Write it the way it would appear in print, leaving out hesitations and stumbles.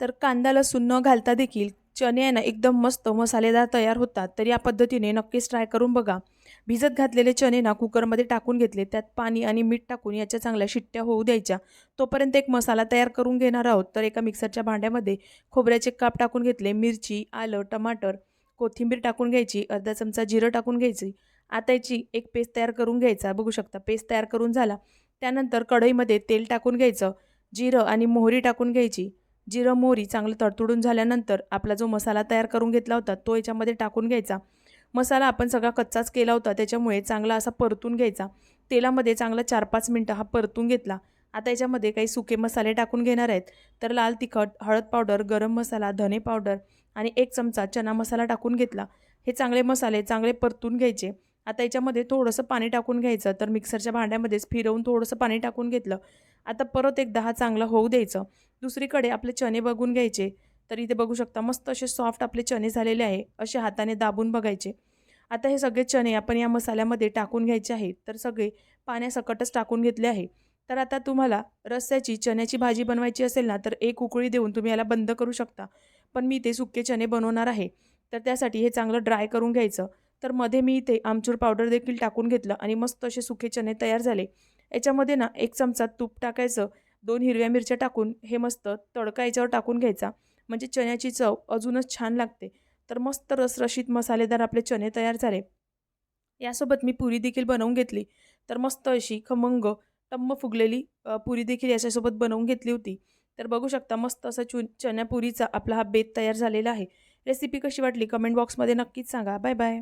तर कांदा लसूण न घालता देखील चणे आहे ना एकदम मस्त मसालेदार तयार होतात. तर या पद्धतीने नक्कीच ट्राय करून बघा. भिजत घातलेले चणे ना कुकरमध्ये टाकून घेतले. त्यात पाणी आणि मीठ टाकून याच्या चांगल्या शिट्ट्या होऊ द्यायच्या. तोपर्यंत एक मसाला तयार करून घेणार आहोत. तर एका मिक्सरच्या भांड्यामध्ये खोबऱ्याचे काप टाकून घेतले. मिरची, आलं, टमाटर, कोथिंबीर टाकून घ्यायची. अर्धा चमचा जिरं टाकून घ्यायची. आता याची एक पेस्ट तयार करून घ्यायचा. बघू शकता पेस्ट तयार करून झाला. त्यानंतर कढईमध्ये तेल टाकून घ्यायचं. जिरं आणि मोहरी टाकून घ्यायची. जिरं मोहरी चांगलं तडतडून झाल्यानंतर आपला जो मसाला तयार करून घेतला होता तो याच्यामध्ये टाकून घ्यायचा. मसाला आपण सगळा कच्चाच केला होता त्याच्यामुळे चांगला असा परतून घ्यायचा. तेलामध्ये चांगला 4-5 मिनटं हा परतून घेतला. आता याच्यामध्ये काही सुके मसाले टाकून घेणार आहेत. तर लाल तिखट, हळद पावडर, गरम मसाला, धने पावडर आणि 1 चमचा चना मसाला टाकून घेतला. हे चांगले मसाले चांगले परतून घ्यायचे. आता याच्यामध्ये थोडंसं पाणी टाकून घ्यायचं. तर मिक्सरच्या भांड्यामध्येच फिरवून थोडंसं पाणी टाकून घेतलं. आता परत एकदा हा चांगला होऊ द्यायचं. दुसरीकडे आपले चणे बघून घ्यायचे. तर इथे बघू शकता मस्त असे सॉफ्ट आपले चणे झालेले आहे. असे हाताने दाबून बघायचे. आता हे सगळे चणे आपण या मसाल्यामध्ये टाकून घ्यायचे आहेत. तर सगळे पाण्यासकटच टाकून घेतले आहे. तर आता तुम्हाला रस्स्याची चण्याची भाजी बनवायची असेल ना तर एक उकळी देऊन तुम्ही याला बंद करू शकता. पण मी ते सुके चणे बनवणार आहे. तर त्यासाठी हे चांगलं ड्राय करून घ्यायचं. तर मध्ये मी इथे आमचूर पावडर देखील टाकून घेतलं आणि मस्त असे सुके चणे तयार झाले. याच्यामध्ये ना 1 चमचा तूप टाकायचं. 2 हिरव्या मिरच्या टाकून हे मस्त तडका याच्यावर टाकून घ्यायचा. म्हणजे चण्याची चव अजूनच छान लागते. तर मस्त रसरशीत मसालेदार आपले चणे तयार झाले. यासोबत मी पुरी देखील बनवून घेतली. तर मस्त अशी खमंग, टम्म फुगलेली पुरी देखील याच्यासोबत बनवून घेतली होती. तर बघू शकता मस्त असा चण्या पुरीचा आपला हा बेत तयार झालेला आहे. रेसिपी कशी वाटली कमेंट बॉक्समध्ये नक्कीच सांगा. Bye bye.